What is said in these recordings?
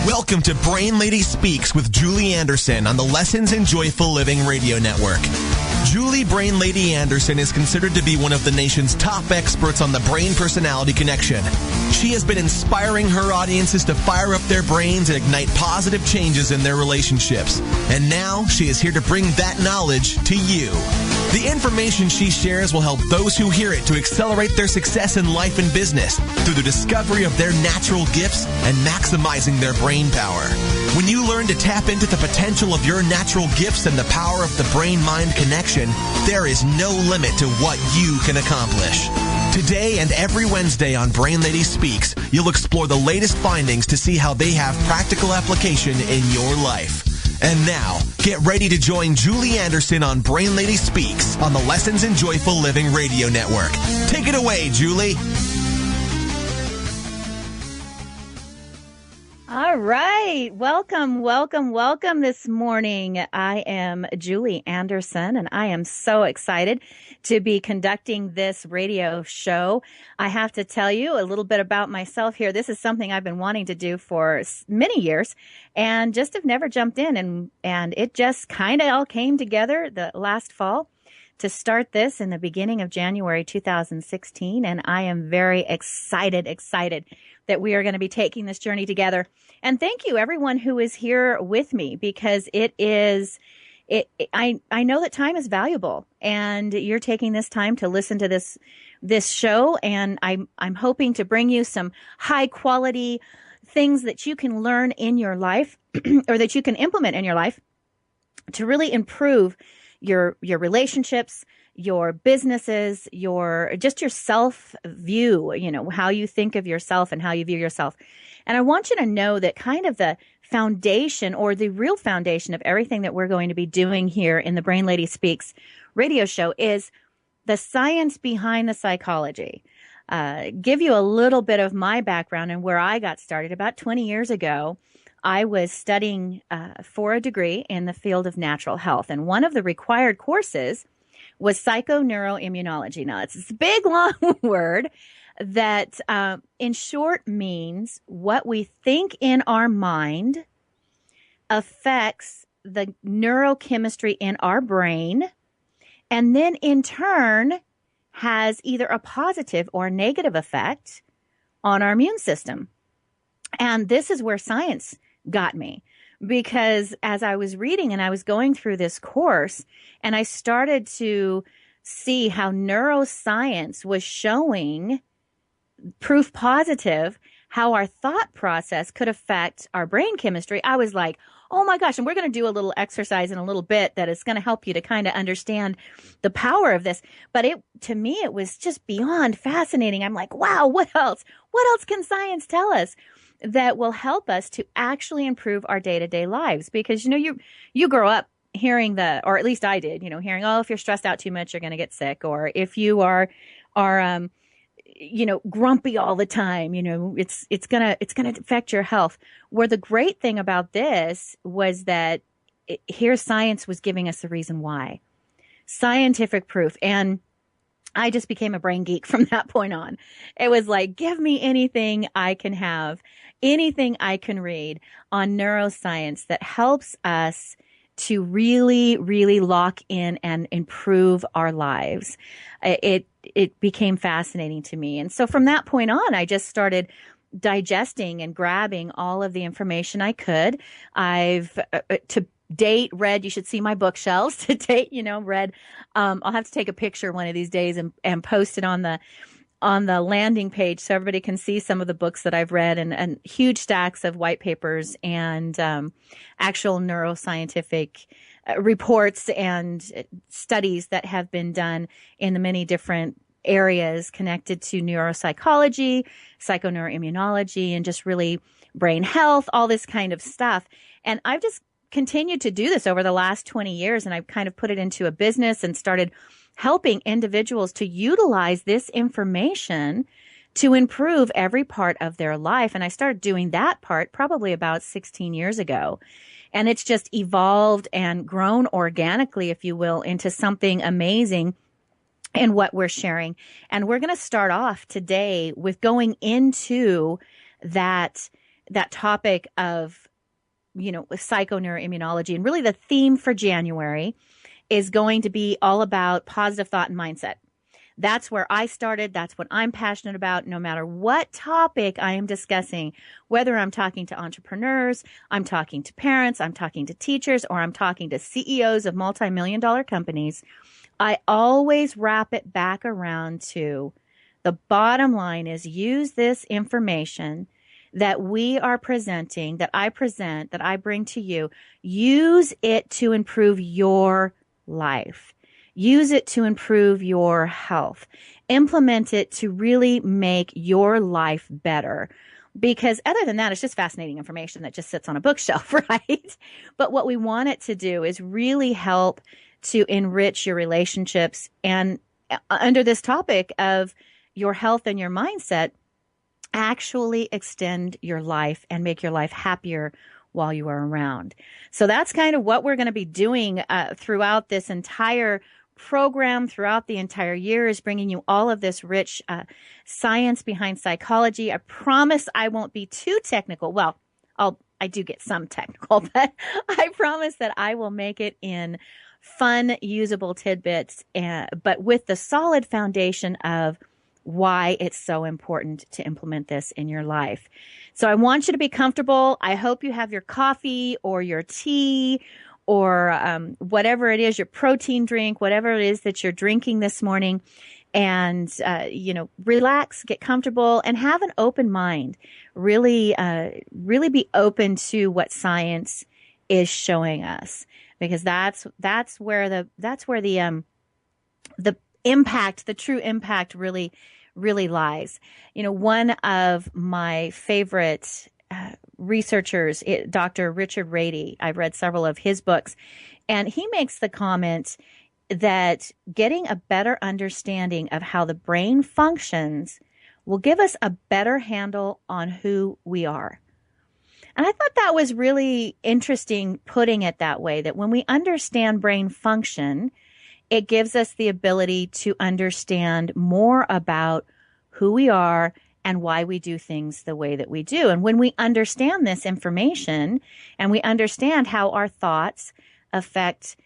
Welcome to Brain Lady Speaks with Julie Anderson on the Lessons in Joyful Living Radio Network. Julie Brain Lady Anderson is considered to be one of the nation's top experts on the brain-personality connection. She has been inspiring her audiences to fire up their brains and ignite positive changes in their relationships. And now she is here to bring that knowledge to you. The information she shares will help those who hear it to accelerate their success in life and business through the discovery of their natural gifts and maximizing their brain power. When you learn to tap into the potential of your natural gifts and the power of the brain-mind connection, there is no limit to what you can accomplish. Today and every Wednesday on Brain Lady Speaks, you'll explore the latest findings to see how they have practical application in your life. And now, get ready to join Julie Anderson on Brain Lady Speaks on the Lessons in Joyful Living Radio Network. Take it away, Julie. All right. Welcome this morning. I am Julie Anderson, and I am so excited to be conducting this radio show. I have to tell you a little bit about myself here. This is something I've been wanting to do for many years and just have never jumped in. And it just kind of all came together the last fall to start this in the beginning of January 2016. And I am very excited that we are going to be taking this journey together. And thank you, everyone who is here with me, because I know that time is valuable, and you're taking this time to listen to this show. And I'm hoping to bring you some high quality things that you can learn in your life or that you can implement in your life to really improve your relationships, your businesses, your self view, how you think of yourself and how you view yourself. And I want you to know that kind of the foundation, or the real foundation of everything that we're going to be doing here in the Brain Lady Speaks radio show, is the science behind the psychology. Give you a little bit of my background and where I got started. About 20 years ago, I was studying for a degree in the field of natural health. And one of the required courses was psychoneuroimmunology. Now, it's a big, long word that in short means what we think in our mind affects the neurochemistry in our brain, and then in turn has either a positive or negative effect on our immune system. And this is where science got me, because as I was reading and I was going through this course, and I started to see how neuroscience was showing proof positive how our thought process could affect our brain chemistry, I was like, oh my gosh. And we're going to do a little exercise in a little bit that is going to help you to kind of understand the power of this. But to me, it was just beyond fascinating. I'm like, wow, what else? What else can science tell us that will help us to actually improve our day-to-day lives? Because, you grow up hearing or at least I did, hearing, oh, if you're stressed out too much, you're going to get sick. Or if you are grumpy all the time, it's going to affect your health. Where the great thing about this was that here science was giving us the reason why. Scientific proof. And I just became a brain geek from that point on. It was like, give me anything I can have, anything I can read on neuroscience that helps us to really, really lock in and improve our lives. It became fascinating to me. And so from that point on, I just started digesting and grabbing all of the information I could. I've, to date, read, you should see my bookshelves to date, read. I'll have to take a picture one of these days and post it on the landing page so everybody can see some of the books that I've read, and huge stacks of white papers and actual neuroscientific reports and studies that have been done in the many different areas connected to neuropsychology, psychoneuroimmunology, and just really brain health, all this kind of stuff. And I've just continued to do this over the last 20 years, and I've kind of put it into a business and started helping individuals to utilize this information to improve every part of their life. And I started doing that part probably about 16 years ago. And it's just evolved and grown organically, if you will, into something amazing in what we're sharing. And we're going to start off today with going into that that topic of, psychoneuroimmunology. And really the theme for January is going to be all about positive thought and mindset. That's where I started. That's what I'm passionate about. No matter what topic I am discussing, whether I'm talking to entrepreneurs, I'm talking to parents, I'm talking to teachers, or I'm talking to CEOs of multi-million-dollar companies, I always wrap it back around to the bottom line is use this information that we are presenting, that I present, that I bring to you, use it to improve your life. Use it to improve your health. Implement it to really make your life better. Because other than that, it's just fascinating information that just sits on a bookshelf, right? But what we want it to do is really help to enrich your relationships. And under this topic of your health and your mindset, actually extend your life and make your life happier while you are around. So that's kind of what we're going to be doing throughout this entire program, throughout the entire year, is bringing you all of this rich science behind psychology. I promise I won't be too technical. Well, I do get some technical, but I promise that I will make it in fun, usable tidbits, but with the solid foundation of why it's so important to implement this in your life. So I want you to be comfortable. I hope you have your coffee or your tea or whatever it is, your protein drink, whatever it is that you're drinking this morning, and relax, get comfortable, and have an open mind. Really be open to what science is showing us, because that's where the impact, the true impact, really lies. One of my favorite researchers, Dr. Richard Rady, I've read several of his books, and he makes the comment that getting a better understanding of how the brain functions will give us a better handle on who we are. And I thought that was really interesting, putting it that way, that when we understand brain function, it gives us the ability to understand more about who we are and why we do things the way that we do. And when we understand this information and we understand how our thoughts affect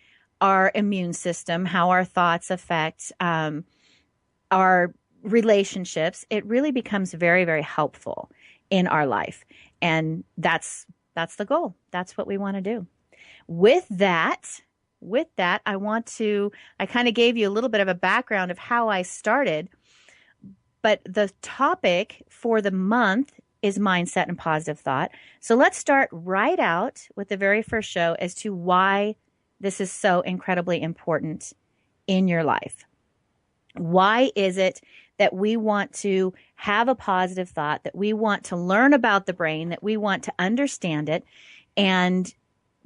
our immune system, how our thoughts affect our relationships, it really becomes very, very helpful in our life. And that's the goal. That's what we want to do. With that, I kind of gave you a little bit of a background of how I started, but the topic for the month is mindset and positive thought. So let's start right out with the very first show as to why this is so incredibly important in your life. Why is it that we want to have a positive thought, that we want to learn about the brain, that we want to understand it and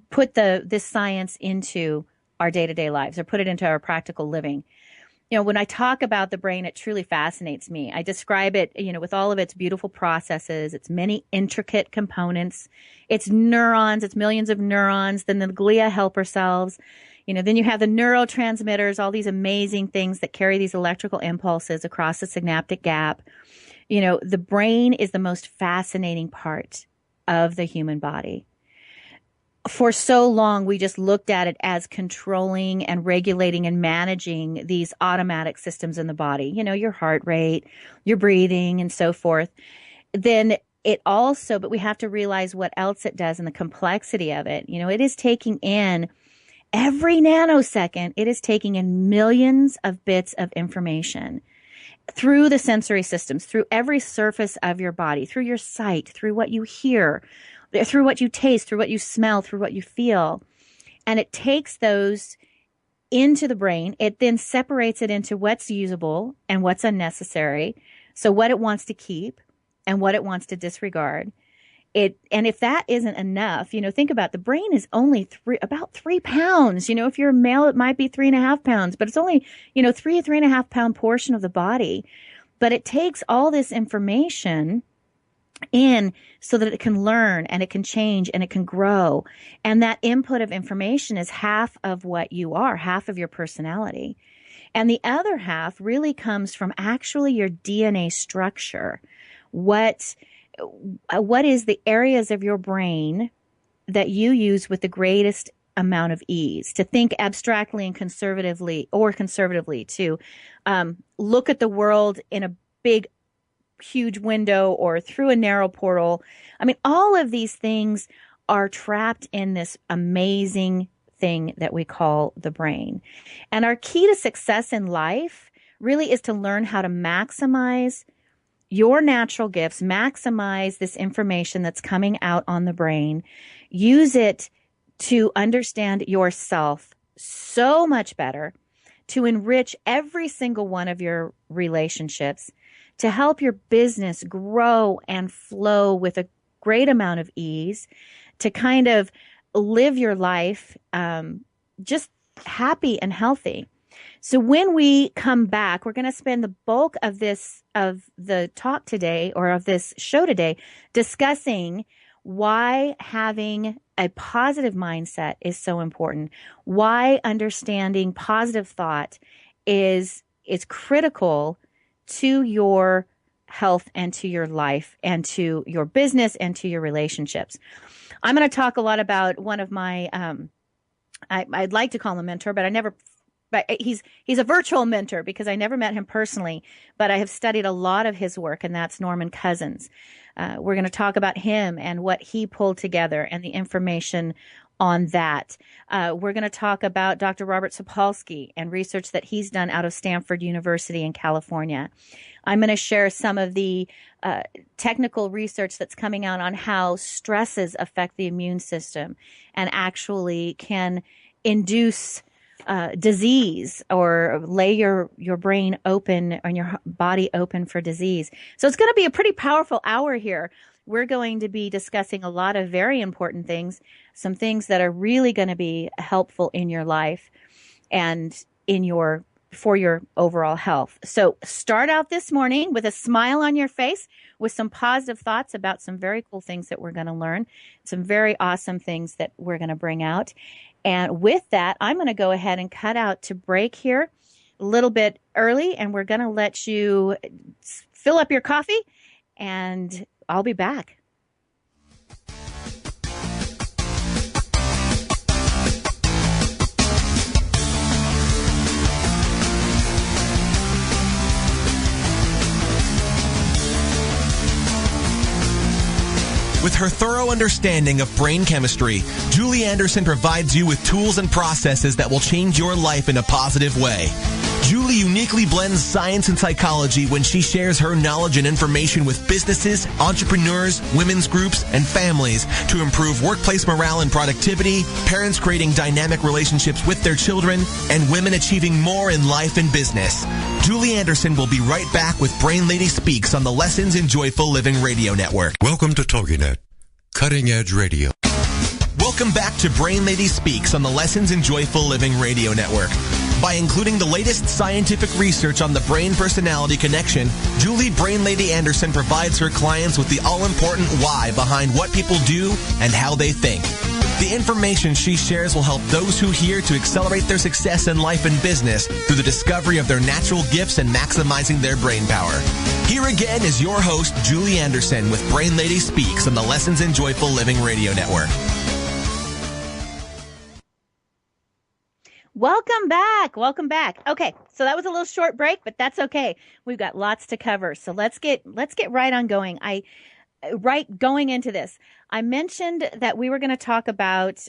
put this science into our day-to-day lives, or put it into our practical living? When I talk about the brain, it truly fascinates me. I describe it, with all of its beautiful processes, its many intricate components, its neurons, its millions of neurons, then the glia helper cells. Then you have the neurotransmitters, all these amazing things that carry these electrical impulses across the synaptic gap. The brain is the most fascinating part of the human body. For so long, we just looked at it as controlling and regulating and managing these automatic systems in the body, your heart rate, your breathing, and so forth. Then but we have to realize what else it does and the complexity of it. It is taking in every nanosecond, it is taking in millions of bits of information through the sensory systems, through every surface of your body, through your sight, through what you hear, through what you taste, through what you smell, through what you feel. And it takes those into the brain. It then separates it into what's usable and what's unnecessary. So what it wants to keep and what it wants to disregard. And if that isn't enough, think about the brain is only about 3 pounds. If you're a male, it might be 3.5 pounds, but it's only, 3.5 pound portion of the body. But it takes all this information in so that it can learn and it can change and it can grow. And that input of information is half of what you are, half of your personality. And the other half really comes from actually your DNA structure. what is the areas of your brain that you use with the greatest amount of ease, to think abstractly and conservatively, to look at the world in a big, huge window or through a narrow portal. I mean, all of these things are trapped in this amazing thing that we call the brain. And our key to success in life really is to learn how to maximize your natural gifts, maximize this information that's coming out on the brain, use it to understand yourself so much better, to enrich every single one of your relationships, to help your business grow and flow with a great amount of ease, to kind of live your life just happy and healthy. So when we come back, we're going to spend the bulk of the talk today, or of this show today, discussing why having a positive mindset is so important, why understanding positive thought is critical to your health and to your life and to your business and to your relationships. I'm going to talk a lot about one of my, I'd like to call him a mentor, but he's a virtual mentor because I never met him personally, but I have studied a lot of his work, and that's Norman Cousins. We're going to talk about him and what he pulled together and the information on that. We're going to talk about Dr. Robert Sapolsky and research that he's done out of Stanford University in California. I'm going to share some of the technical research that's coming out on how stresses affect the immune system and actually can induce disease or lay your brain open and your body open for disease. So it's going to be a pretty powerful hour here. We're going to be discussing a lot of very important things, some things that are really going to be helpful in your life and for your overall health. So start out this morning with a smile on your face, with some positive thoughts about some very cool things that we're going to learn, some very awesome things that we're going to bring out. And with that, I'm going to go ahead and cut out to break here a little bit early, and we're going to let you fill up your coffee, and I'll be back. With her thorough understanding of brain chemistry, Julie Anderson provides you with tools and processes that will change your life in a positive way. Julie uniquely blends science and psychology when she shares her knowledge and information with businesses, entrepreneurs, women's groups, and families to improve workplace morale and productivity, parents creating dynamic relationships with their children, and women achieving more in life and business. Julie Anderson will be right back with Brain Lady Speaks on the Lessons in Joyful Living Radio Network. Welcome to TogiNet, Cutting Edge Radio. Welcome back to Brain Lady Speaks on the Lessons in Joyful Living Radio Network. By including the latest scientific research on the brain-personality connection, Julie Brain Lady Anderson provides her clients with the all-important why behind what people do and how they think. The information she shares will help those who hear to accelerate their success in life and business through the discovery of their natural gifts and maximizing their brain power. Here again is your host, Julie Anderson, with Brain Lady Speaks on the Lessons in Joyful Living Radio Network. Welcome back. Welcome back. Okay, so that was a little short break, but that's okay. We've got lots to cover. So let's get right on going. Going into this, I mentioned that we were going to talk about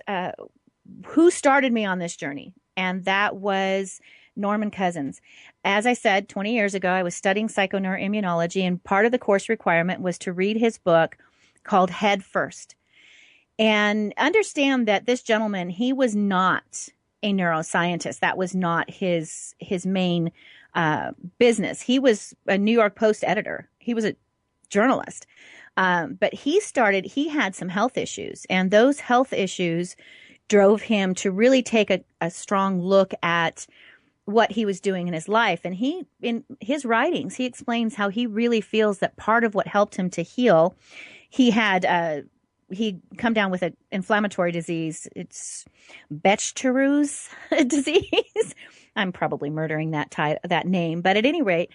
who started me on this journey, and that was Norman Cousins. As I said, 20 years ago, I was studying psychoneuroimmunology, and part of the course requirement was to read his book called Head First. And understand that this gentleman, he was not a neuroscientist. That was not his main business. He was a New York Post editor. He was a journalist. But he had some health issues, and those health issues drove him to really take a strong look at what he was doing in his life. And in his writings, he explains how he really feels that part of what helped him to heal, he'd come down with an inflammatory disease. It's Bechter's disease. I'm probably murdering that name, but at any rate,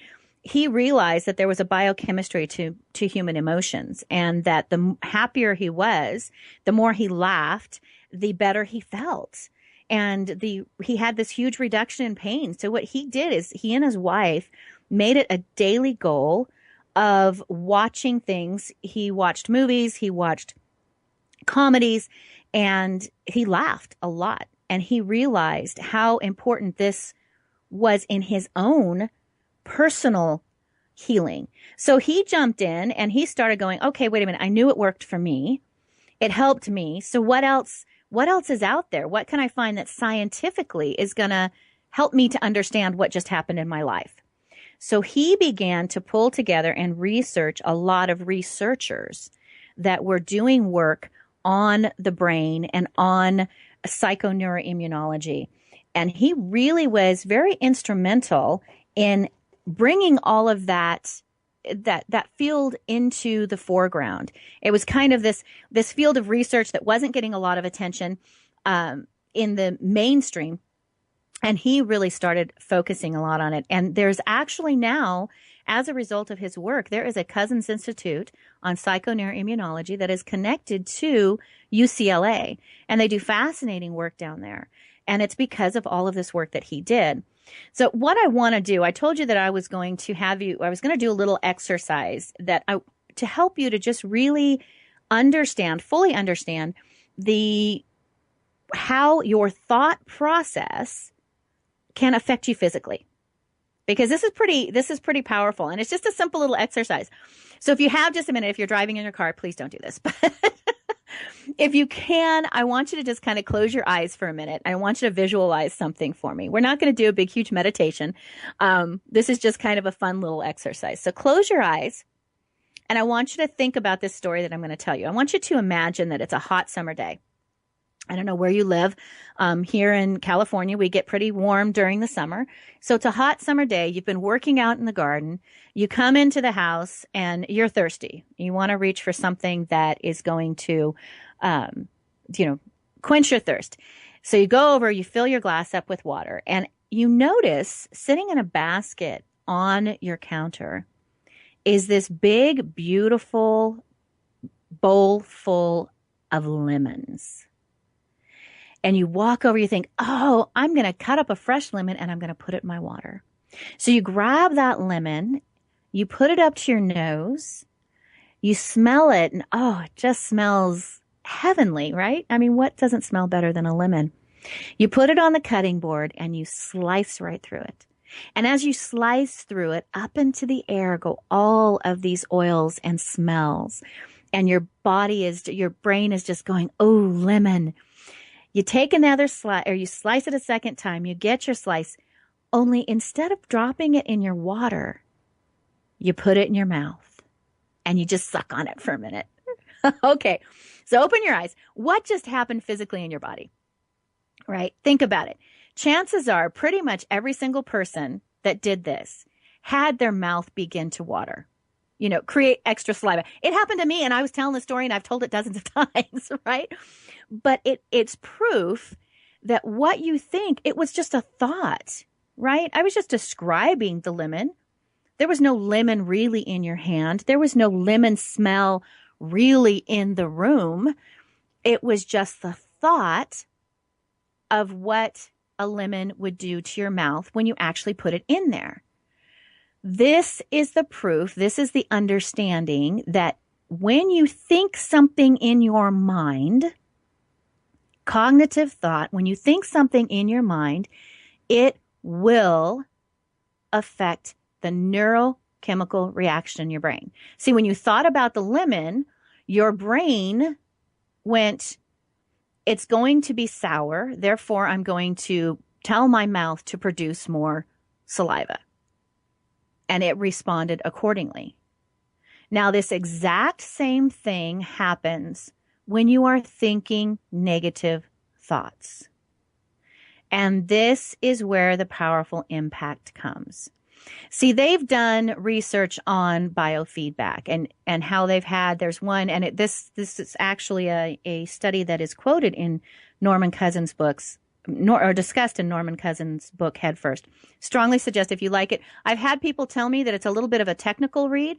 he realized that there was a biochemistry to human emotions, and that the happier he was, the more he laughed, the better he felt. And he had this huge reduction in pain. So what he did is he and his wife made it a daily goal of watching things. He watched movies, he watched comedies, and he laughed a lot. And he realized how important this was in his own personal healing. So he jumped in and he started going, okay, wait a minute. I knew it worked for me. It helped me. So what else is out there? What can I find that scientifically is going to help me to understand what just happened in my life? So he began to pull together and research a lot of researchers that were doing work on the brain and on psychoneuroimmunology. And he really was very instrumental in bringing all of that field into the foreground. It was kind of this field of research that wasn't getting a lot of attention in the mainstream. And he really started focusing a lot on it. And there's actually now, as a result of his work, there is a Cousins Institute on psychoneuroimmunology that is connected to UCLA. And they do fascinating work down there. And it's because of all of this work that he did. So what I want to do, I told you that I was going to do a little exercise to help you to just really fully understand how your thought process can affect you physically. Because this is pretty powerful, and it's just a simple little exercise. So if you have just a minute, if you're driving in your car, please don't do this. But if you can, I want you to just kind of close your eyes for a minute. I want you to visualize something for me. We're not going to do a big, huge meditation. This is just kind of a fun little exercise. So close your eyes, and I want you to think about this story that I'm going to tell you. I want you to imagine that it's a hot summer day. I don't know where you live. Here in California, we get pretty warm during the summer. So it's a hot summer day. You've been working out in the garden. You come into the house and you're thirsty. You want to reach for something that is going to, quench your thirst. So you go over, you fill your glass up with water, and you notice sitting in a basket on your counter is this big, beautiful bowl full of lemons. And you walk over, you think, oh, I'm going to cut up a fresh lemon and I'm going to put it in my water. So you grab that lemon, you put it up to your nose, you smell it, and oh, it just smells heavenly, right? I mean, what doesn't smell better than a lemon? You put it on the cutting board and you slice right through it. And as you slice through it, up into the air go all of these oils and smells. And your brain is just going, oh, lemon. You take another slice, or you slice it a second time, you get your slice, only instead of dropping it in your water, you put it in your mouth and you just suck on it for a minute. Okay, so open your eyes. What just happened physically in your body? Right? Think about it. Chances are pretty much every single person that did this had their mouth begin to water, create extra saliva. It happened to me, and I was telling the story and I've told it dozens of times, right? But it's proof that what you think, it was just a thought, right? I was just describing the lemon. There was no lemon really in your hand. There was no lemon smell really in the room. It was just the thought of what a lemon would do to your mouth when you actually put it in there. This is the proof. This is the understanding that when you think something in your mind, cognitive thought, when you think something in your mind, it will affect the neurochemical reaction in your brain. See, when you thought about the lemon, your brain went, it's going to be sour, therefore I'm going to tell my mouth to produce more saliva. And it responded accordingly. Now, this exact same thing happens when you are thinking negative thoughts. And this is where the powerful impact comes. See, they've done research on biofeedback and how there's one, and this is actually a study that is quoted in Norman Cousins' books or discussed in Norman Cousins' book, Head First. Strongly suggest if you like it. I've had people tell me that it's a little bit of a technical read,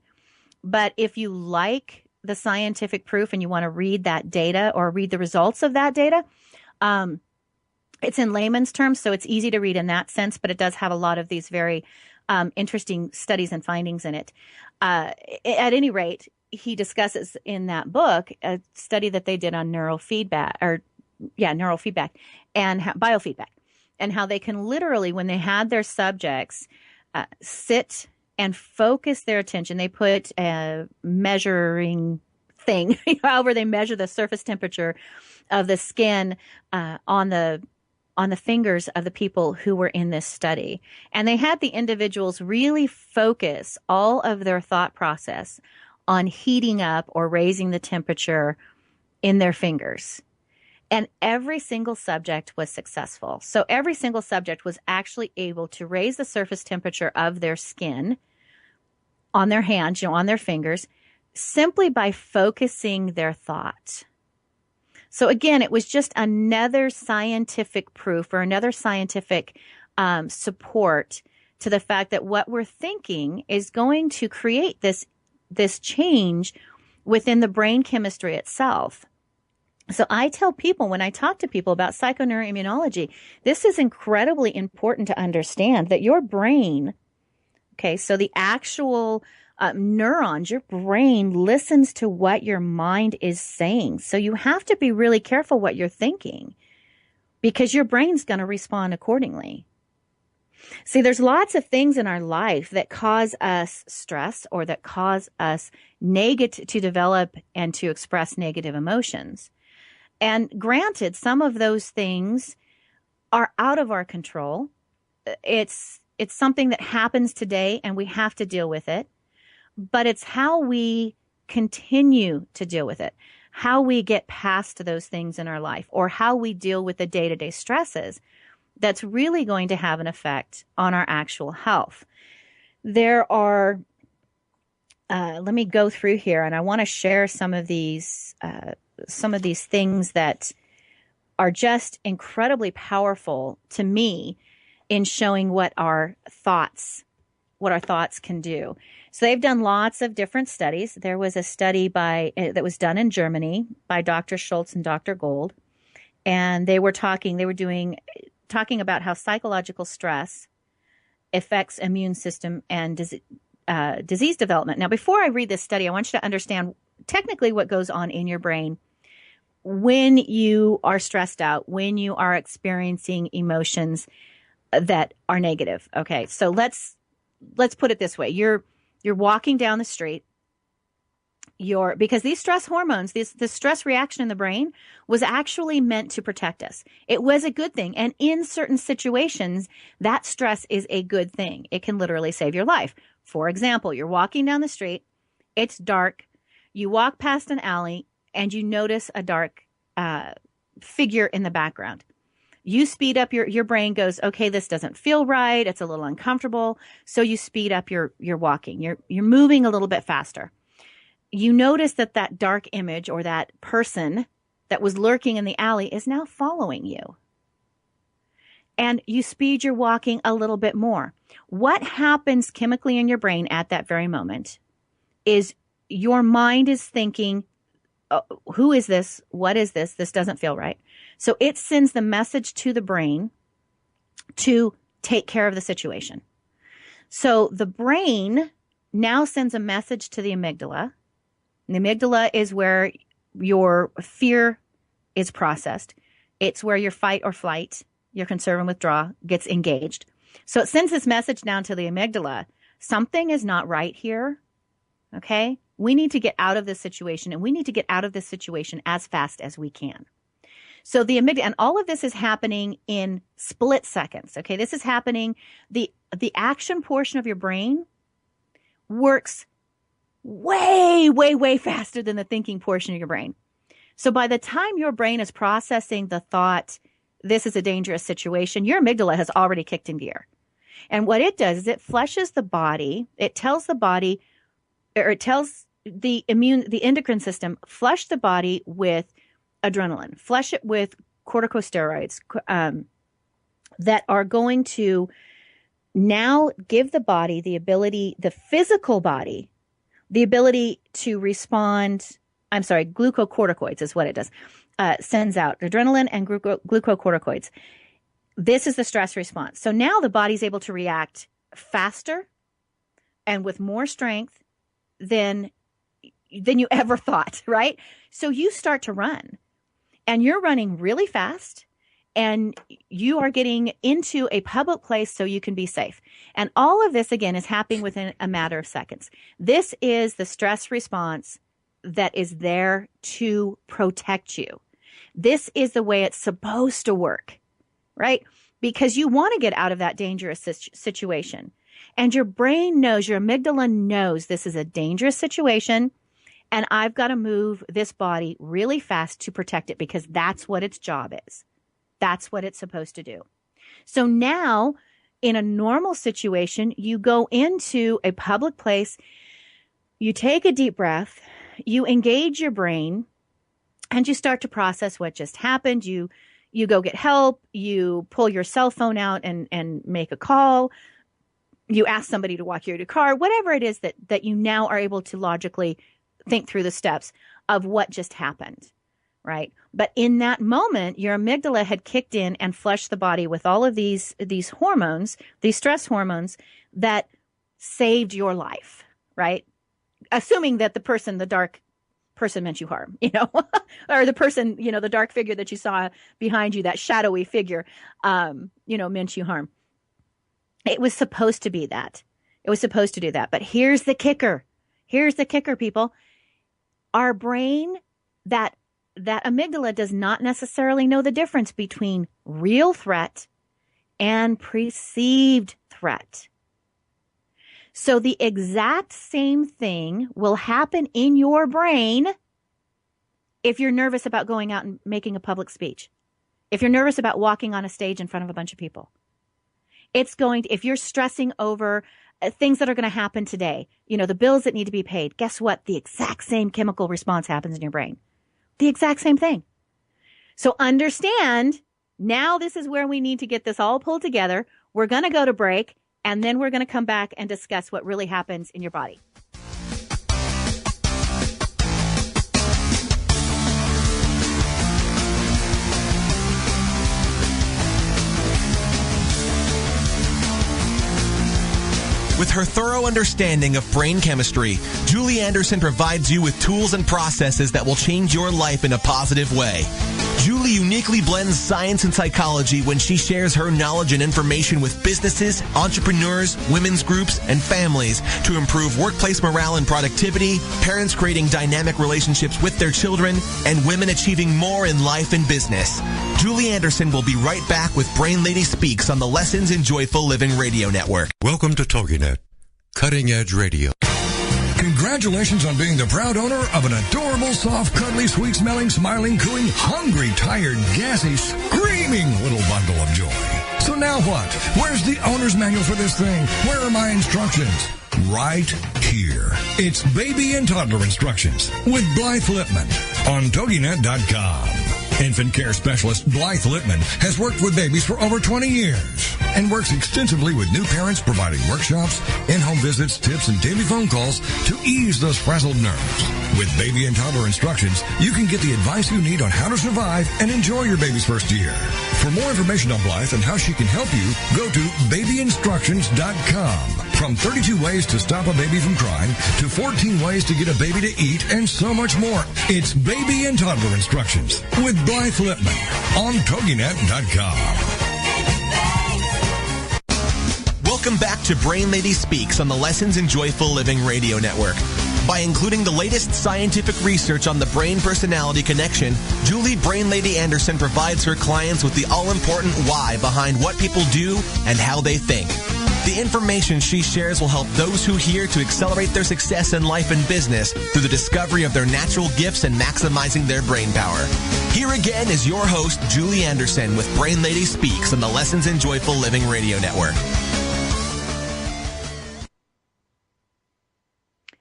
but if you like the scientific proof and you want to read that data or read the results of that data, it's in layman's terms, so it's easy to read in that sense, but it does have a lot of these very interesting studies and findings in it. At any rate, he discusses in that book a study that they did on neurofeedback and biofeedback, and how they can literally, when they had their subjects sit and focus their attention, they put a measuring thing, however they measure the surface temperature of the skin on the fingers of the people who were in this study. And they had the individuals really focus all of their thought process on heating up or raising the temperature in their fingers. And every single subject was successful. So every single subject was actually able to raise the surface temperature of their skin on their hands, on their fingers, simply by focusing their thought. So again, it was just another scientific proof or another scientific support to the fact that what we're thinking is going to create this change within the brain chemistry itself. So I tell people, when I talk to people about psychoneuroimmunology, this is incredibly important to understand, that your brain, okay, so the actual neurons, your brain listens to what your mind is saying. So you have to be really careful what you're thinking, because your brain's going to respond accordingly. See, there's lots of things in our life that cause us stress or that cause us to develop and to express negative emotions. And granted, some of those things are out of our control. It's something that happens today and we have to deal with it. But it's how we continue to deal with it, how we get past those things in our life, or how we deal with the day-to-day stresses, that's really going to have an effect on our actual health. There are, let me go through here, and I want to share some of these things that are just incredibly powerful to me in showing what our thoughts can do. So they've done lots of different studies. There was a study that was done in Germany by Dr. Schultz and Dr. Gold, and they were talking about how psychological stress affects immune system and disease development. Now, before I read this study, I want you to understand technically what goes on in your brain when you are stressed out, when you are experiencing emotions that are negative. Okay, so let's put it this way. You're walking down the street. Because these stress hormones, this stress reaction in the brain was actually meant to protect us. It was a good thing. And in certain situations, that stress is a good thing. It can literally save your life. For example, you're walking down the street. It's dark. You walk past an alley and you notice a dark figure in the background. You speed up, your brain goes, okay, this doesn't feel right. It's a little uncomfortable. So you speed up your walking. You're moving a little bit faster. You notice that dark image or that person that was lurking in the alley is now following you. And you speed your walking a little bit more. What happens chemically in your brain at that very moment is your mind is thinking, oh, who is this? What is this? This doesn't feel right. So it sends the message to the brain to take care of the situation. So the brain now sends a message to the amygdala. And the amygdala is where your fear is processed. It's where your fight or flight, your conserve and withdraw, gets engaged. So it sends this message down to the amygdala. Something is not right here. Okay? We need to get out of this situation, and we need to get out of this situation as fast as we can. So the amygdala, and all of this is happening in split seconds. Okay? This is happening. The action portion of your brain works way, way, way faster than the thinking portion of your brain. So by the time your brain is processing the thought, this is a dangerous situation, your amygdala has already kicked in gear. And what it does is it flushes the body. It tells the body, or it tells the endocrine system, flush the body with adrenaline, flush it with corticosteroids, that are going to now give the body the ability, the physical body, the ability to respond. I'm sorry, glucocorticoids is what it does. Sends out adrenaline and glucocorticoids. This is the stress response. So now the body's able to react faster and with more strength than you ever thought, right? So you start to run, and you're running really fast, and you are getting into a public place so you can be safe. And all of this, again, is happening within a matter of seconds. This is the stress response that is there to protect you. This is the way it's supposed to work, right? Because you want to get out of that dangerous situation. And your brain knows, your amygdala knows this is a dangerous situation, and I've got to move this body really fast to protect it, because that's what its job is. That's what it's supposed to do. So now, in a normal situation, you go into a public place, you take a deep breath, you engage your brain, and you start to process what just happened. You go get help, you pull your cell phone out and make a call, you ask somebody to walk you to your car, whatever it is that you now are able to logically think through the steps of what just happened, right? But in that moment, your amygdala had kicked in and flushed the body with all of these hormones, these stress hormones that saved your life, right? Assuming that the dark person meant you harm, or the person, the dark figure that you saw behind you, that shadowy figure, meant you harm. It was supposed to be that. It was supposed to do that. But here's the kicker. Here's the kicker, people. Our brain, that amygdala does not necessarily know the difference between real threat and perceived threat. So the exact same thing will happen in your brain if you're nervous about going out and making a public speech. If you're nervous about walking on a stage in front of a bunch of people. If you're stressing over things that are going to happen today, the bills that need to be paid, guess what? The exact same chemical response happens in your brain. The exact same thing. So understand, now this is where we need to get this all pulled together. We're going to go to break, and then we're going to come back and discuss what really happens in your body. With her thorough understanding of brain chemistry, Julie Anderson provides you with tools and processes that will change your life in a positive way. Julie uniquely blends science and psychology when she shares her knowledge and information with businesses, entrepreneurs, women's groups, and families to improve workplace morale and productivity, parents creating dynamic relationships with their children, and women achieving more in life and business. Julie Anderson will be right back with Brain Lady Speaks on the Lessons in Joyful Living Radio Network. Welcome to TogiNet, Cutting Edge Radio. Congratulations on being the proud owner of an adorable, soft, cuddly, sweet-smelling, smiling, cooing, hungry, tired, gassy, screaming little bundle of joy. So now what? Where's the owner's manual for this thing? Where are my instructions? Right here. It's Baby and Toddler Instructions with Blythe Lipman on TogiNet.com. Infant care specialist Blythe Lipman has worked with babies for over 20 years and works extensively with new parents, providing workshops, in-home visits, tips, and daily phone calls to ease those frazzled nerves. With Baby and Toddler Instructions, you can get the advice you need on how to survive and enjoy your baby's first year. For more information on Blythe and how she can help you, go to babyinstructions.com. From 32 ways to stop a baby from crying to 14 ways to get a baby to eat and so much more. It's Baby and Toddler Instructions with Blythe Lipman on TogiNet.com. Welcome back to Brain Lady Speaks on the Lessons in Joyful Living Radio Network. By including the latest scientific research on the brain-personality connection, Julie Brain Lady Anderson provides her clients with the all-important why behind what people do and how they think. The information she shares will help those who hear to accelerate their success in life and business through the discovery of their natural gifts and maximizing their brain power. Here again is your host, Julie Anderson, with Brain Lady Speaks on the Lessons in Joyful Living Radio Network.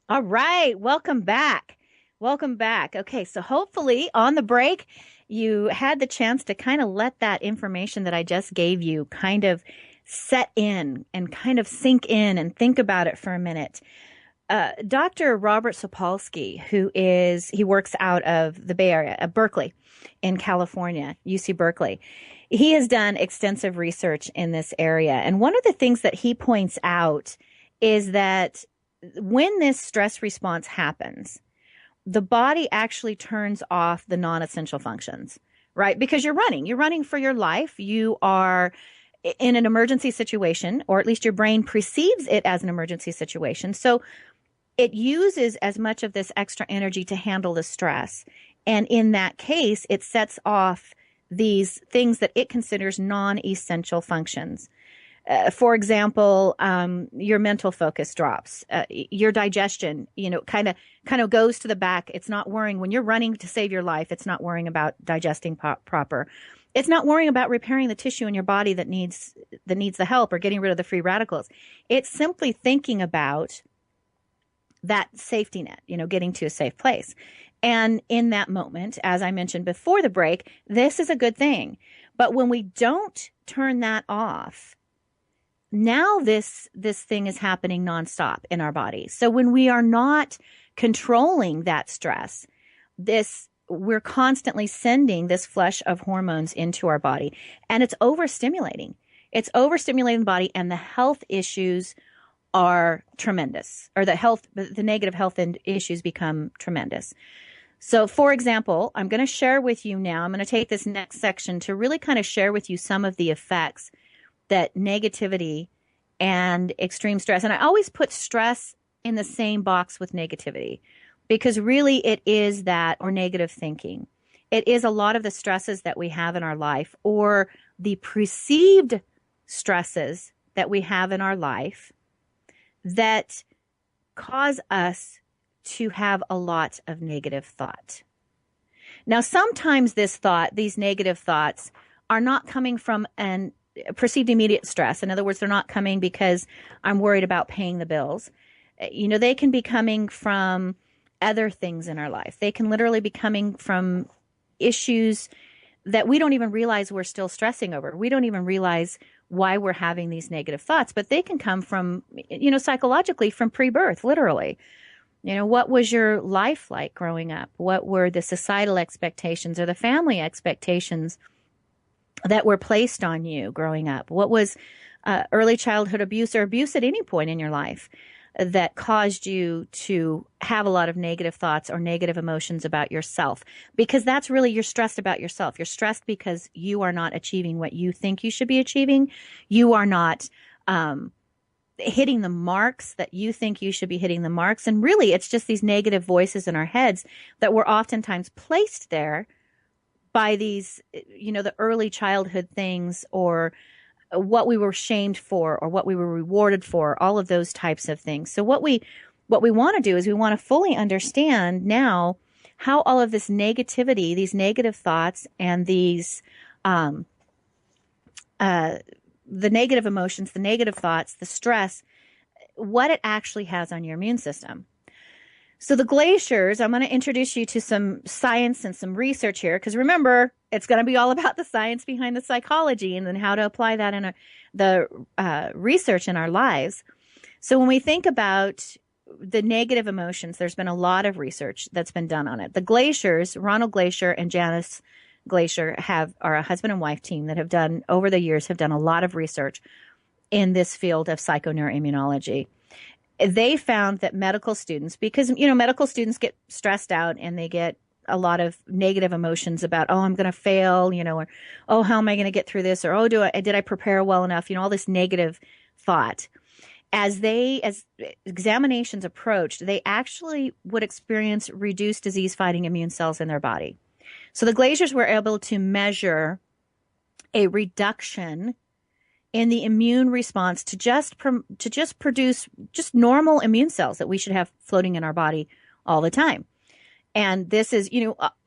All right, welcome back. Welcome back. Okay, so hopefully on the break, you had the chance to kind of let that information that I just gave you kind of set in and kind of sink in and think about it for a minute. Dr. Robert Sapolsky, he works out of the Bay Area, Berkeley in California, UC Berkeley. He has done extensive research in this area. And one of the things that he points out is that when this stress response happens, the body actually turns off the non-essential functions, right? Because you're running for your life. You are in an emergency situation, or at least your brain perceives it as an emergency situation. So it uses as much of this extra energy to handle the stress. And in that case, it sets off these things that it considers non-essential functions. For example, your mental focus drops, your digestion, kind of goes to the back. It's not worrying when you're running to save your life. It's not worrying about digesting proper. It's not worrying about repairing the tissue in your body that needs the help or getting rid of the free radicals. It's simply thinking about that safety net, getting to a safe place. And in that moment, as I mentioned before the break, this is a good thing. But when we don't turn that off, now this thing is happening nonstop in our body. So when we are not controlling that stress, we're constantly sending this flush of hormones into our body, and it's overstimulating. It's overstimulating the body, and the health issues are tremendous, or the negative health issues become tremendous. So, for example, I'm going to share with you now, I'm going to take this next section to really kind of share with you some of the effects that negativity and extreme stress, and I always put stress in the same box with negativity, because really it is that, or negative thinking. It is a lot of the stresses that we have in our life, or the perceived stresses that we have in our life, that cause us to have a lot of negative thought. Now, sometimes these negative thoughts are not coming from an perceived immediate stress. In other words, they're not coming because I'm worried about paying the bills. They can be coming from other things in our life. They can literally be coming from issues that we don't even realize we're still stressing over. We don't even realize why we're having these negative thoughts, but they can come from, psychologically from pre-birth, literally. What was your life like growing up? What were the societal expectations or the family expectations that were placed on you growing up? What was early childhood abuse or abuse at any point in your life that caused you to have a lot of negative thoughts or negative emotions about yourself? Because that's really, you're stressed about yourself. You're stressed because you are not achieving what you think you should be achieving. You are not hitting the marks that you think you should be hitting the marks. And really, it's just these negative voices in our heads that were oftentimes placed there by these, the early childhood things, or what we were shamed for, or what we were rewarded for, all of those types of things. So what we want to do is we want to fully understand now how all of this negativity, these negative thoughts, and these the negative emotions, the negative thoughts, the stress, what it actually has on your immune system. So the glaciers, I'm going to introduce you to some science and some research here, because remember, it's going to be all about the science behind the psychology and then how to apply that in the research in our lives. So when we think about the negative emotions, there's been a lot of research that's been done on it. The glaciers, Ronald Glacier and Janice Glacier, are a husband and wife team that have done, over the years, have done a lot of research in this field of psychoneuroimmunology. They found that medical students, because, medical students get stressed out and they get a lot of negative emotions about, I'm going to fail, or, how am I going to get through this? Or, did I prepare well enough? All this negative thought. As examinations approached, they actually would experience reduced disease-fighting immune cells in their body. So the Glaciers were able to measure a reduction in the immune response to just produce just normal immune cells that we should have floating in our body all the time. And this is,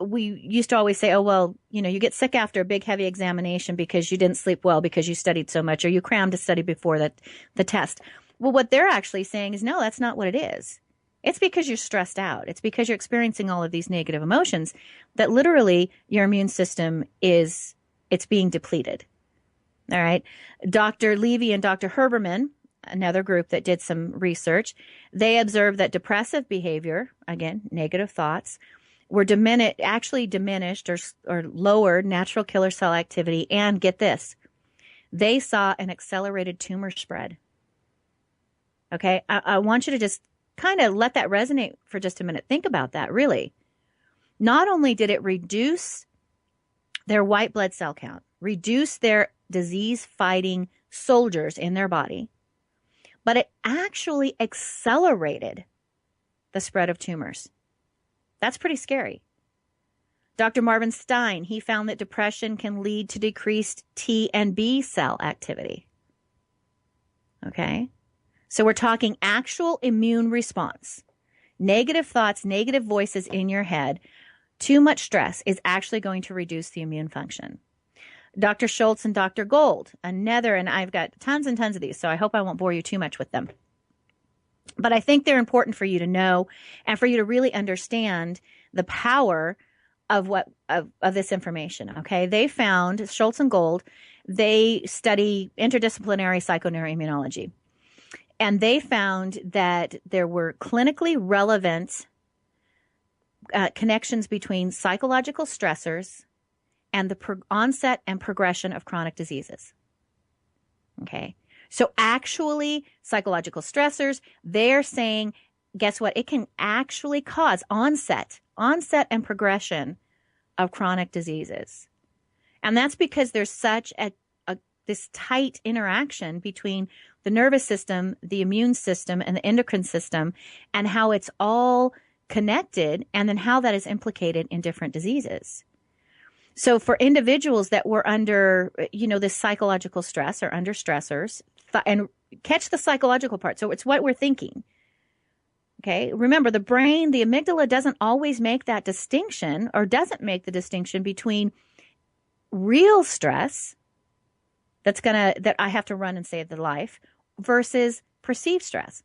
we used to always say, you get sick after a big, heavy examination because you didn't sleep well because you studied so much, or you crammed to study before the test. Well, what they're actually saying is, no, that's not what it is. It's because you're stressed out. It's because you're experiencing all of these negative emotions that literally your immune system it's being depleted. All right. Dr. Levy and Dr. Herberman, another group that did some research, they observed that depressive behavior, again, negative thoughts, were diminished or lowered natural killer cell activity. And get this, they saw an accelerated tumor spread. Okay. I want you to just kind of let that resonate for just a minute. Think about that, really. Not only did it reduce their white blood cell count, reduce their disease-fighting soldiers in their body, but it actually accelerated the spread of tumors. That's pretty scary. Dr. Marvin Stein, he found that depression can lead to decreased T and B cell activity. Okay? So we're talking actual immune response. Negative thoughts, negative voices in your head, too much stress is actually going to reduce the immune function. Dr. Schultz and Dr. Gold, another, and I've got tons and tons of these, so I hope I won't bore you too much with them. But I think they're important for you to know and for you to really understand the power of this information. Okay, they found, Schultz and Gold, they study interdisciplinary psychoneuroimmunology. And they found that there were clinically relevant connections between psychological stressors and the onset and progression of chronic diseases. Okay. So actually, psychological stressors, they're saying, guess what? It can actually cause onset and progression of chronic diseases. And that's because there's such this tight interaction between the nervous system, the immune system, and the endocrine system, and how it's all connected, and then how that is implicated in different diseases. So for individuals that were under, this psychological stress or under stressors, and catch the psychological part. So it's what we're thinking. Okay. Remember, the brain, the amygdala doesn't always make that distinction, or doesn't make the distinction between real stress that I have to run and save the life versus perceived stress.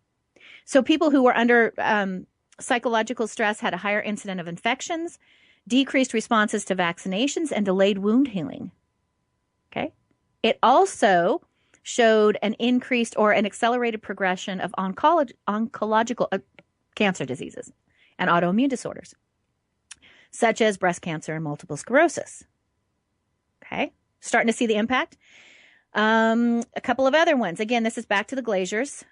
So people who were under psychological stress had a higher incidence of infections, decreased responses to vaccinations, and delayed wound healing. Okay. It also showed an increased or an accelerated progression of oncological cancer diseases and autoimmune disorders, such as breast cancer and multiple sclerosis. Okay. Starting to see the impact. A couple of other ones. Again, this is back to the Glaziers.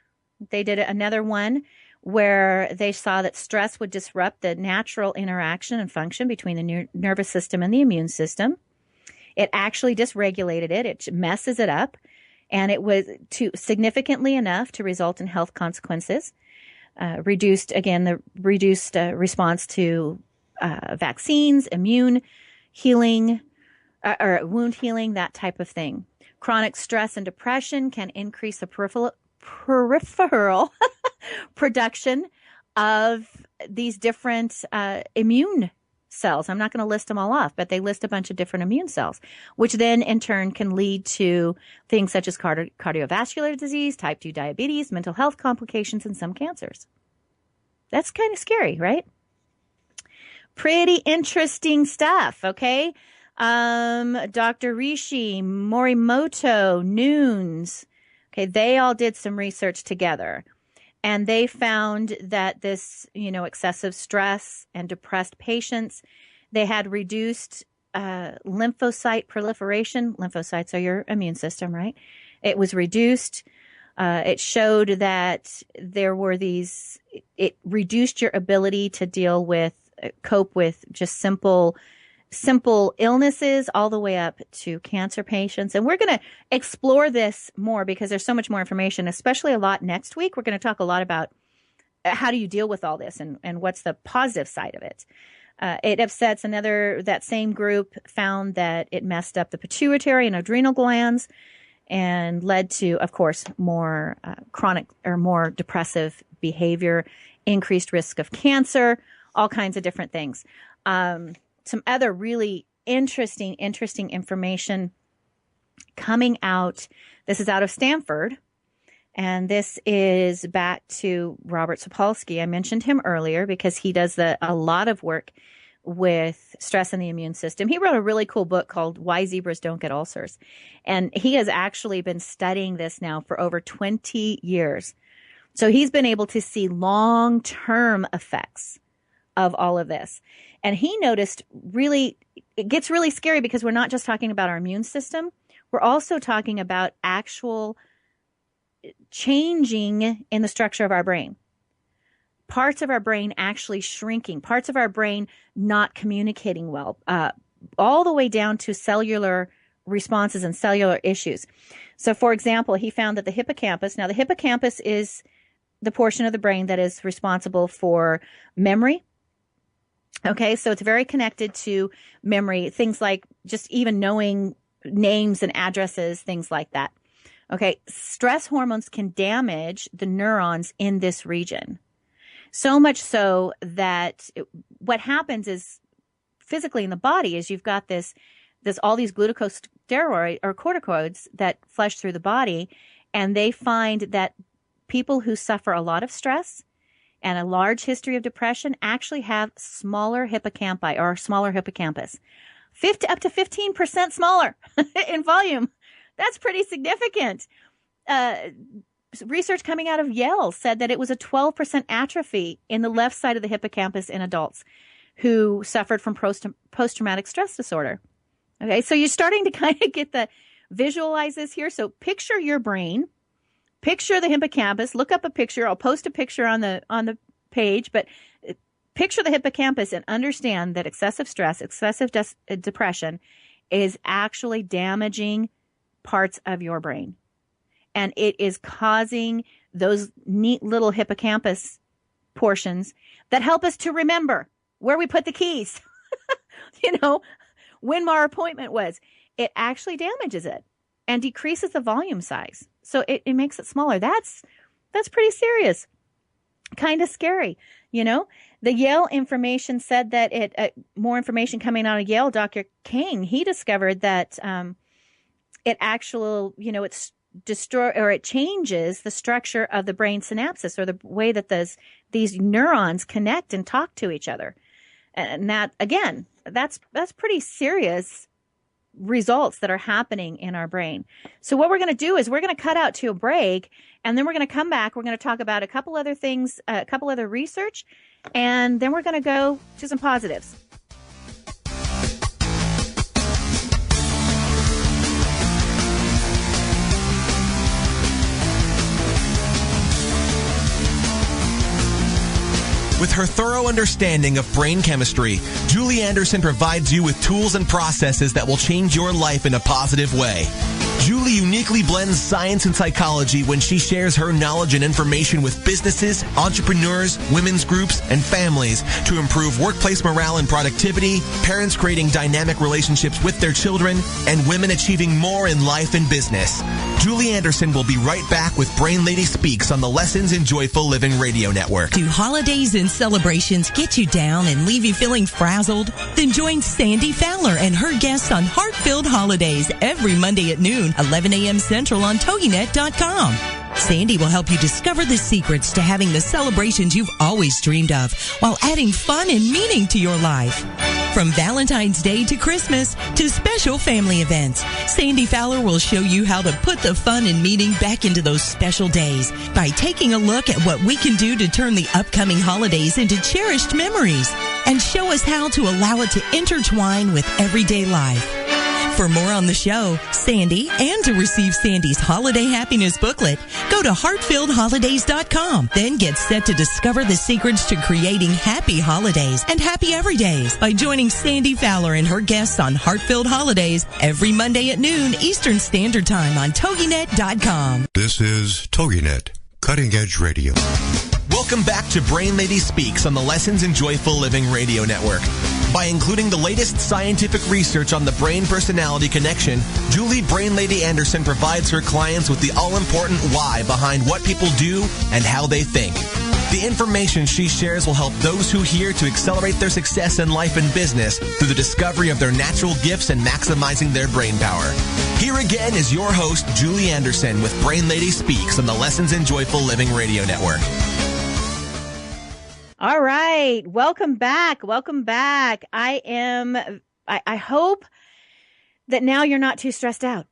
They did another one where they saw that stress would disrupt the natural interaction and function between the nervous system and the immune system. It actually dysregulated it. It messes it up. And it was significantly enough to result in health consequences. Reduced response to vaccines, immune healing, or wound healing, that type of thing. Chronic stress and depression can increase the peripheral production of these different immune cells. I'm not going to list them all off, but they list a bunch of different immune cells, which then in turn can lead to things such as cardiovascular disease, type 2 diabetes, mental health complications, and some cancers. That's kind of scary, right? Pretty interesting stuff, okay? Dr. Rishi, Morimoto, Nunes, okay, they all did some research together, and they found that this, excessive stress and depressed patients, they had reduced lymphocyte proliferation. Lymphocytes are your immune system, right? It was reduced. It showed that there were it reduced your ability to cope with just simple illnesses all the way up to cancer patients. And we're going to explore this more because there's so much more information, especially a lot next week. We're going to talk a lot about how do you deal with all this and what's the positive side of it. It upsets that same group found that it messed up the pituitary and adrenal glands and led to, of course, more chronic or more depressive behavior, increased risk of cancer, all kinds of different things. Some other really interesting information coming out. This is out of Stanford. And this is back to Robert Sapolsky. I mentioned him earlier because he does a lot of work with stress in the immune system. He wrote a really cool book called Why Zebras Don't Get Ulcers. And he has actually been studying this now for over 20 years. So he's been able to see long-term effects of all of this. And he noticed it gets really scary because we're not just talking about our immune system. We're also talking about actual changing in the structure of our brain. Parts of our brain actually shrinking, parts of our brain not communicating well, all the way down to cellular responses and cellular issues. So, for example, he found that the hippocampus is the portion of the brain that is responsible for memory. Okay, so it's very connected to memory, things like just even knowing names and addresses, things like that. Okay, stress hormones can damage the neurons in this region. So much so that what happens is physically in the body is you've got all these glucocorticoids or corticoids that flush through the body, and they find that people who suffer a lot of stress and a large history of depression actually have smaller hippocampi or smaller hippocampus, up to 15% smaller in volume. That's pretty significant. Research coming out of Yale said that it was a 12% atrophy in the left side of the hippocampus in adults who suffered from post-traumatic stress disorder. Okay, so you're starting to kind of visualize this here. So picture your brain, picture the hippocampus, look up a picture. I'll post a picture on the page, but picture the hippocampus and understand that excessive stress, excessive depression is actually damaging parts of your brain. And it is causing those neat little hippocampus portions that help us to remember where we put the keys, when our appointment was. It actually damages it and decreases the volume size. So it makes it smaller. That's pretty serious, kind of scary. The Yale information said that more information coming out of Yale, Dr. King, he discovered that it changes the structure of the brain synapses, or the way that these neurons connect and talk to each other. And that, again, that's pretty serious results that are happening in our brain. So what we're going to do is we're going to cut out to a break, and then we're going to come back. We're going to talk about a couple other things, a couple other research, and then we're going to go to some positives. With her thorough understanding of brain chemistry, Julie Anderson provides you with tools and processes that will change your life in a positive way. Julie uniquely blends science and psychology when she shares her knowledge and information with businesses, entrepreneurs, women's groups, and families to improve workplace morale and productivity, parents creating dynamic relationships with their children, and women achieving more in life and business. Julie Anderson will be right back with Brain Lady Speaks on the Lessons in Joyful Living Radio Network. Do holidays and celebrations get you down and leave you feeling frazzled? Then join Sandy Fowler and her guests on Heart-Filled Holidays every Monday at noon, 11 a.m. Central on TogiNet.com. Sandy will help you discover the secrets to having the celebrations you've always dreamed of while adding fun and meaning to your life. From Valentine's Day to Christmas to special family events, Sandy Fowler will show you how to put the fun and meaning back into those special days by taking a look at what we can do to turn the upcoming holidays into cherished memories and show us how to allow it to intertwine with everyday life. For more on the show, Sandy, and to receive Sandy's Holiday Happiness booklet, go to heartfilledholidays.com. Then get set to discover the secrets to creating happy holidays and happy everydays by joining Sandy Fowler and her guests on Heart-Filled Holidays every Monday at noon Eastern Standard Time on TogiNet.com. This is TogiNet, Cutting Edge Radio. Welcome back to Brain Lady Speaks on the Lessons in Joyful Living Radio Network. By including the latest scientific research on the brain-personality connection, Julie Brain Lady Anderson provides her clients with the all-important why behind what people do and how they think. The information she shares will help those who hear to accelerate their success in life and business through the discovery of their natural gifts and maximizing their brain power. Here again is your host, Julie Anderson, with Brain Lady Speaks on the Lessons in Joyful Living Radio Network. All right. Welcome back. Welcome back. I hope that now you're not too stressed out.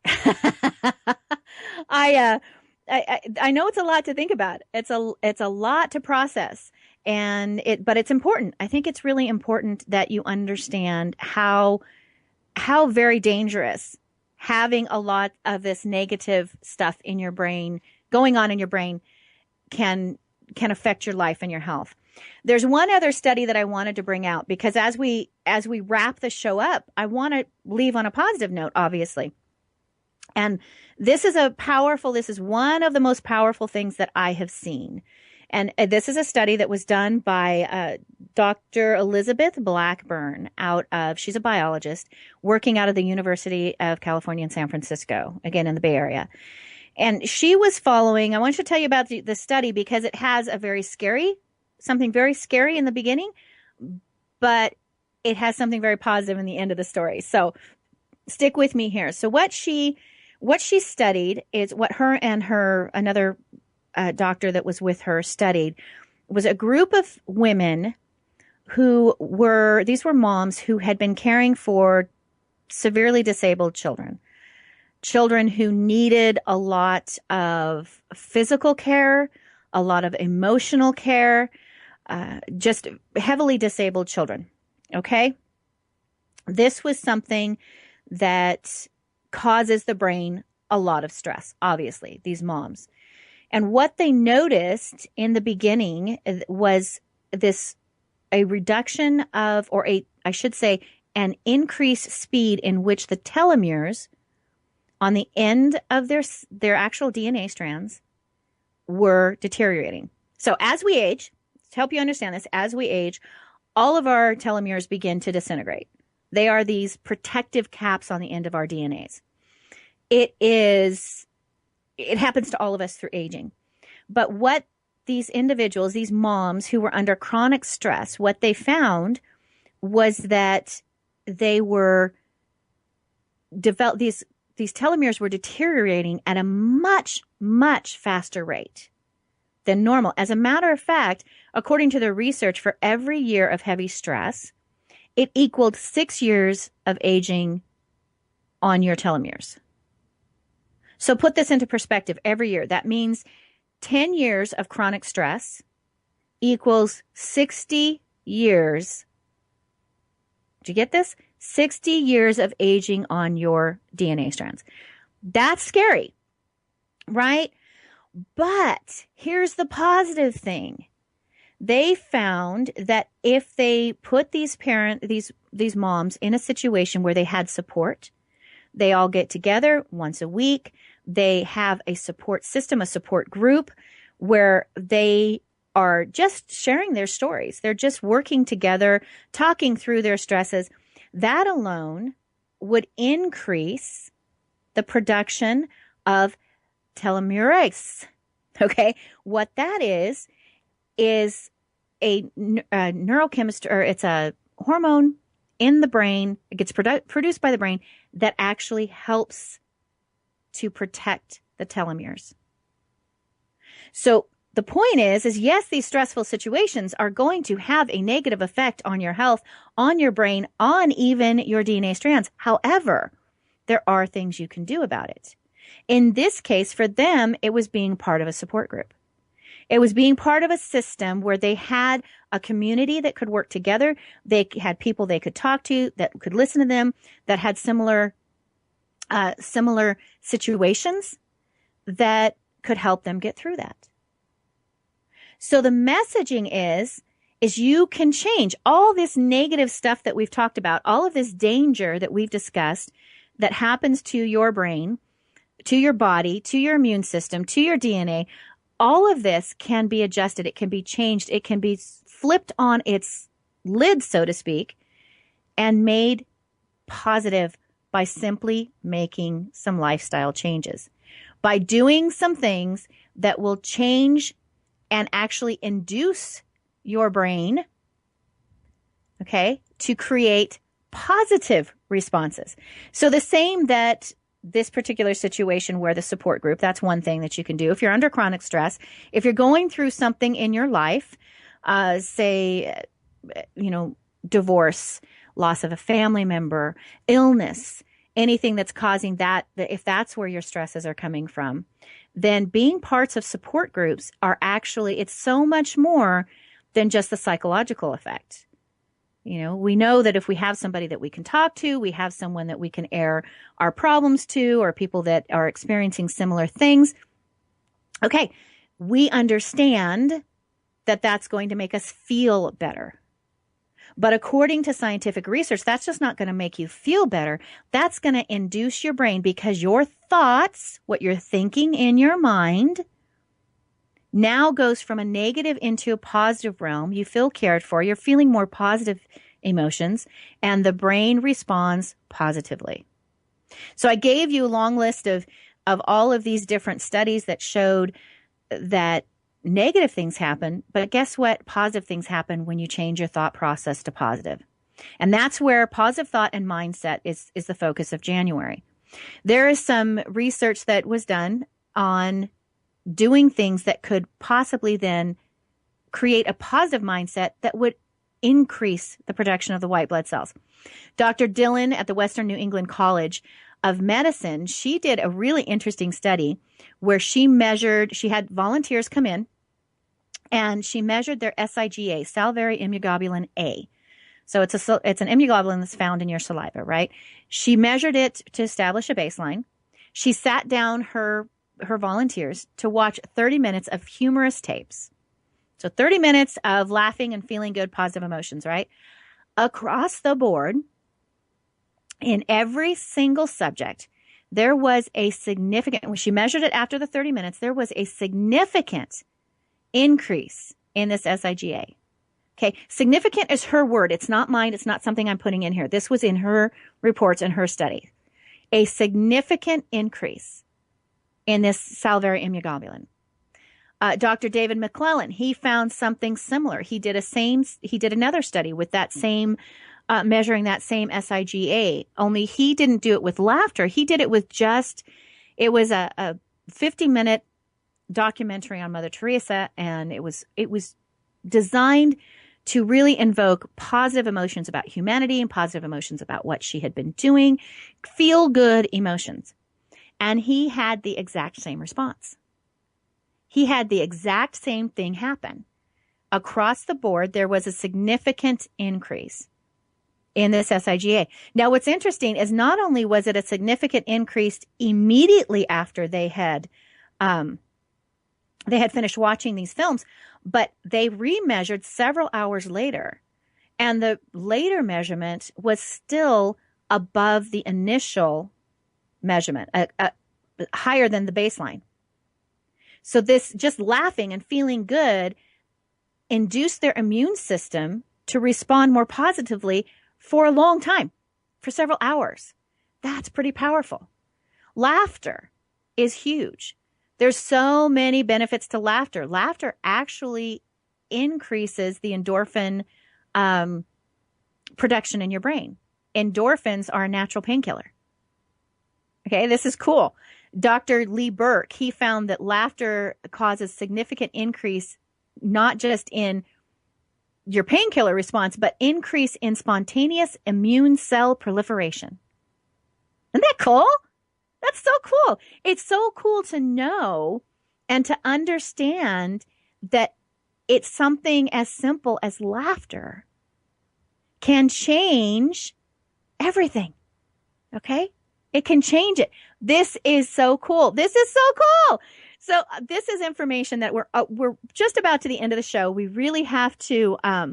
I know it's a lot to think about. It's a lot to process, but it's important. I think it's really important that you understand how very dangerous having a lot of this negative stuff in your brain, going on in your brain, can affect your life and your health. There's one other study that I wanted to bring out, because as we wrap the show up, I want to leave on a positive note, obviously. And this is one of the most powerful things that I have seen. And this is a study that was done by Dr. Elizabeth Blackburn she's a biologist working out of the University of California in San Francisco, again in the Bay Area. And she was following, I want to tell you about the study because it has something very scary in the beginning, but it has something very positive in the end of the story. So stick with me here. So what she studied is what her and another doctor that was with her studied was a group of women these were moms who had been caring for severely disabled children who needed a lot of physical care, a lot of emotional care, just heavily disabled children. Okay. This was something that causes the brain a lot of stress, obviously, these moms. And what they noticed in the beginning was a reduction of, an increased speed in which the telomeres on the end of their actual DNA strands were deteriorating. So as we age, to help you understand this, as we age, all of our telomeres begin to disintegrate. They are these protective caps on the end of our DNAs. It happens to all of us through aging. But what these individuals, these moms who were under chronic stress, what they found was that they were these telomeres were deteriorating at a much, much faster rate than normal. As a matter of fact, according to the research, for every year of heavy stress, it equaled 6 years of aging on your telomeres. So put this into perspective. Every year, that means 10 years of chronic stress equals 60 years. Did you get this? 60 years of aging on your DNA strands. That's scary, right? But here's the positive thing. They found that if they put these moms in a situation where they had support, they all get together once a week, they have a support system, a support group where they are just sharing their stories. They're just working together, talking through their stresses. That alone would increase the production of telomerase. Okay. What that is a neurochemistry, or it's a hormone in the brain. It gets produced by the brain that actually helps to protect the telomeres. So the point is yes, these stressful situations are going to have a negative effect on your health, on your brain, on even your DNA strands. However, there are things you can do about it. In this case, for them, it was being part of a support group. It was being part of a system where they had a community that could work together. They had people they could talk to, that could listen to them, that had similar situations that could help them get through that. So the messaging is you can change all this negative stuff that we've talked about, all of this danger that we've discussed that happens to your brain, to your body, to your immune system, to your DNA. All of this can be adjusted. It can be changed. It can be flipped on its lid, so to speak, and made positive by simply making some lifestyle changes, by doing some things that will change and actually induce your brain, okay, to create positive responses. So the same that this particular situation where the support group, that's one thing that you can do. If you're under chronic stress, if you're going through something in your life, say, divorce, loss of a family member, illness, anything that's causing that, if that's where your stresses are coming from, then being parts of support groups are actually, it's so much more than just the psychological effect. We know that if we have somebody that we can talk to, we have someone that we can air our problems to, or people that are experiencing similar things. Okay, we understand that that's going to make us feel better. But according to scientific research, that's just not going to make you feel better. That's going to induce your brain, because your thoughts, what you're thinking in your mind, now goes from a negative into a positive realm. You feel cared for. You're feeling more positive emotions, and the brain responds positively. So I gave you a long list of all of these different studies that showed that negative things happen, but guess what? Positive things happen when you change your thought process to positive. And that's where positive thought and mindset is the focus of January. There is some research that was done on doing things that could possibly then create a positive mindset that would increase the production of the white blood cells. Dr. Dillon at the Western New England College of Medicine, she did a really interesting study where she had volunteers come in, and she measured their SIGA, salivary immunoglobulin A. So it's an immunoglobulin that's found in your saliva, right? She measured it to establish a baseline. She sat down her volunteers to watch 30 minutes of humorous tapes. So 30 minutes of laughing and feeling good, positive emotions, right? Across the board, in every single subject, there was a significant, when she measured it after the 30 minutes, there was a significant increase in this SIGA. Okay, significant is her word. It's not mine. It's not something I'm putting in here. This was in her reports and her study. A significant increase in this salivary immunoglobulin. Dr. David McClellan, he found something similar. He did another study with that same, measuring that same SIGA, only he didn't do it with laughter. He did it with it was a 50-minute documentary on Mother Teresa, and it was designed to really invoke positive emotions about humanity and positive emotions about what she had been doing, feel good emotions. And he had the exact same response. He had the exact same thing happen. Across the board, there was a significant increase in this SIGA. Now, what's interesting is not only was it a significant increase immediately after they had finished watching these films, but they remeasured several hours later, and the later measurement was still above the initial measurement, higher than the baseline. So this just laughing and feeling good induced their immune system to respond more positively for a long time, for several hours. That's pretty powerful. Laughter is huge. There's so many benefits to laughter. Laughter actually increases the endorphin production in your brain. Endorphins are a natural painkiller. Okay, this is cool. Dr. Lee Burke, he found that laughter causes significant increase, not just in your painkiller response, but increase in spontaneous immune cell proliferation. Isn't that cool? That's so cool. It's so cool to know and to understand that it's something as simple as laughter can change everything. Okay? It can change it. This is so cool. This is so cool. So this is information that we're just about to the end of the show. We really have to, I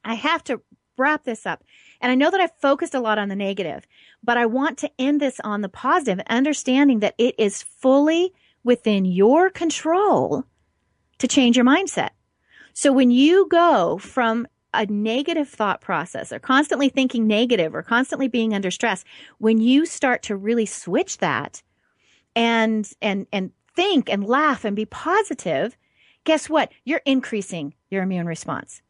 have to wrap this up. And I know that I've focused a lot on the negative, but I want to end this on the positive, understanding that it is fully within your control to change your mindset. So when you go from a negative thought process or constantly thinking negative or constantly being under stress, when you start to really switch that and think and laugh and be positive, guess what? You're increasing your immune response.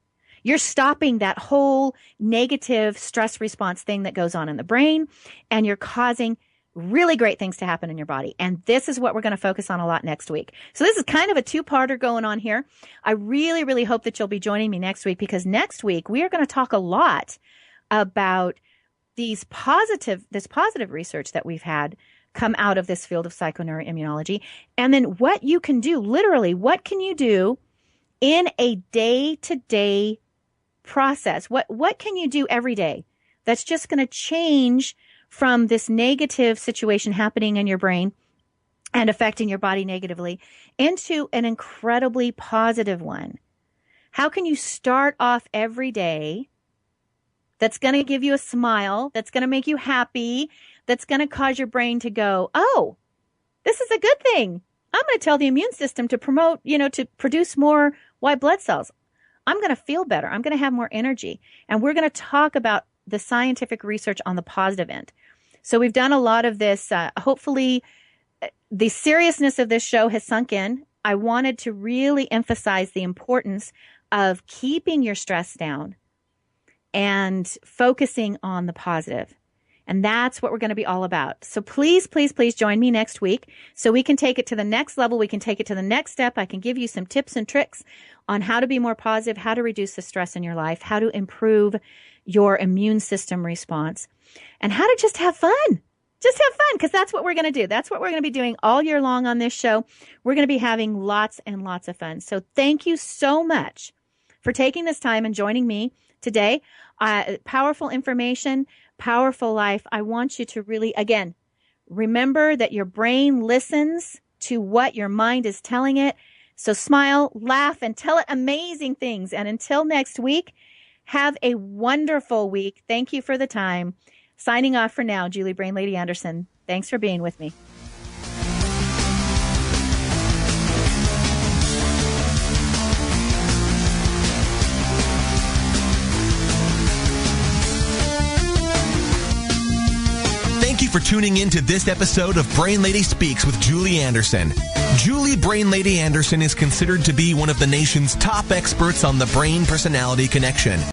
You're stopping that whole negative stress response thing that goes on in the brain, and you're causing really great things to happen in your body. And this is what we're going to focus on a lot next week. So this is kind of a two-parter going on here. I really, really hope that you'll be joining me next week, because next week we are going to talk a lot about this positive research that we've had come out of this field of psychoneuroimmunology. And then what you can do, literally, what can you do in a day-to-day process? What can you do every day that's just going to change from this negative situation happening in your brain and affecting your body negatively into an incredibly positive one? How can you start off every day that's going to give you a smile, that's going to make you happy, that's going to cause your brain to go, oh, this is a good thing. I'm going to tell the immune system to promote, to produce more white blood cells. I'm going to feel better. I'm going to have more energy. And we're going to talk about the scientific research on the positive end. So we've done a lot of this. Hopefully, the seriousness of this show has sunk in. I wanted to really emphasize the importance of keeping your stress down and focusing on the positive. And that's what we're going to be all about. So please, please, please join me next week so we can take it to the next level. We can take it to the next step. I can give you some tips and tricks on how to be more positive, how to reduce the stress in your life, how to improve your immune system response, and how to just have fun. Just have fun, because that's what we're going to do. That's what we're going to be doing all year long on this show. We're going to be having lots and lots of fun. So thank you so much for taking this time and joining me today. Powerful information, powerful life. I want you to really, again, remember that your brain listens to what your mind is telling it. So smile, laugh, and tell it amazing things. And until next week, have a wonderful week. Thank you for the time. Signing off for now, Julie Brain Lady Anderson. Thanks for being with me. Thank you for tuning in to this episode of Brain Lady Speaks with Julie Anderson. Julie Brain Lady Anderson is considered to be one of the nation's top experts on the brain-personality connection.